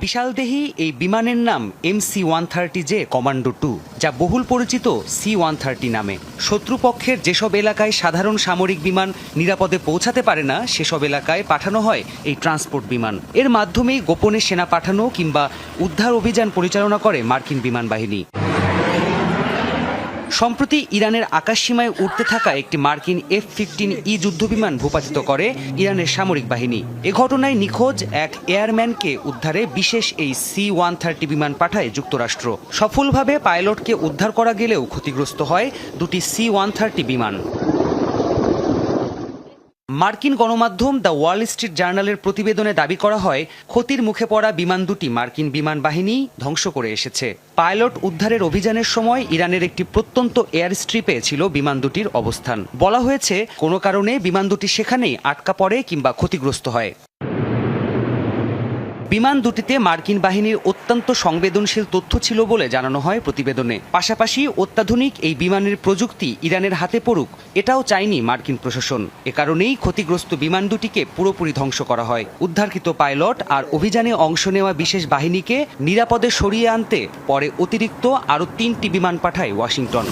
বিশালদেহী এই বিমানের নাম MC-130J কমান্ডো 2, যা বহুল পরিচিত C-130 নামে। শত্রুপক্ষের যেসব এলাকায় সাধারণ সামরিক বিমান নিরাপদে পৌঁছাতে পারে না, সেসব এলাকায় পাঠানো হয় এই ট্রান্সপোর্ট বিমান। এর মাধ্যমেই গোপনে সেনা পাঠানো কিংবা উদ্ধার অভিযান পরিচালনা করে মার্কিন বিমান বাহিনী। সম্প্রতি ইরানের আকাশসীমায় উঠতে থাকা একটি মার্কিন F-15E যুদ্ধবিমান ভূপাতিত করে ইরানের সামরিক বাহিনী। এ ঘটনায় নিখোঁজ এক এয়ারম্যানকে উদ্ধারে বিশেষ এই C-130 বিমান পাঠায় যুক্তরাষ্ট্র। সফলভাবে পাইলটকে উদ্ধার করা গেলেও ক্ষতিগ্রস্ত হয় দুটি C-130 বিমান। মার্কিন গণমাধ্যম দ্য ওয়াল স্ট্রিট জার্নালের প্রতিবেদনে দাবি করা হয়, ক্ষতির মুখে পড়া বিমান দুটি মার্কিন বিমান বাহিনী ধ্বংস করে এসেছে। পাইলট উদ্ধারের অভিযানের সময় ইরানের একটি প্রত্যন্ত এয়ার স্ট্রিপে ছিল বিমান দুটির অবস্থান। বলা হয়েছে, কোনো কারণে বিমান দুটি সেখানেই আটকা পড়ে কিংবা ক্ষতিগ্রস্ত হয়। বিমান দুটিতে মার্কিন বাহিনীর অত্যন্ত সংবেদনশীল তথ্য ছিল বলে জানানো হয় প্রতিবেদনে। পাশাপাশি অত্যাধুনিক এই বিমানের প্রযুক্তি ইরানের হাতে পড়ুক, এটাও চায়নি মার্কিন প্রশাসন। এ কারণেই ক্ষতিগ্রস্ত বিমান দুটিকে পুরোপুরি ধ্বংস করা হয়। উদ্ধারকৃত পাইলট আর অভিযানে অংশ নেওয়া বিশেষ বাহিনীকে নিরাপদে সরিয়ে আনতে পরে অতিরিক্ত আরও 3টি বিমান পাঠায় ওয়াশিংটন।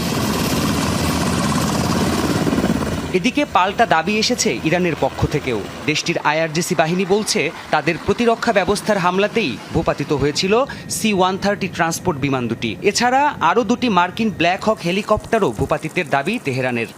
এদিকে পাল্টা দাবি এসেছে ইরানের পক্ষ থেকেও। দেশটির IRGC বাহিনী বলছে, তাদের প্রতিরক্ষা ব্যবস্থার হামলাতেই ভূপাতিত হয়েছিল C-130 ট্রান্সপোর্ট বিমান দুটি। এছাড়া আরও দুটি মার্কিন ব্ল্যাক হক হেলিকপ্টারও ভূপাতিতের দাবি তেহরানের।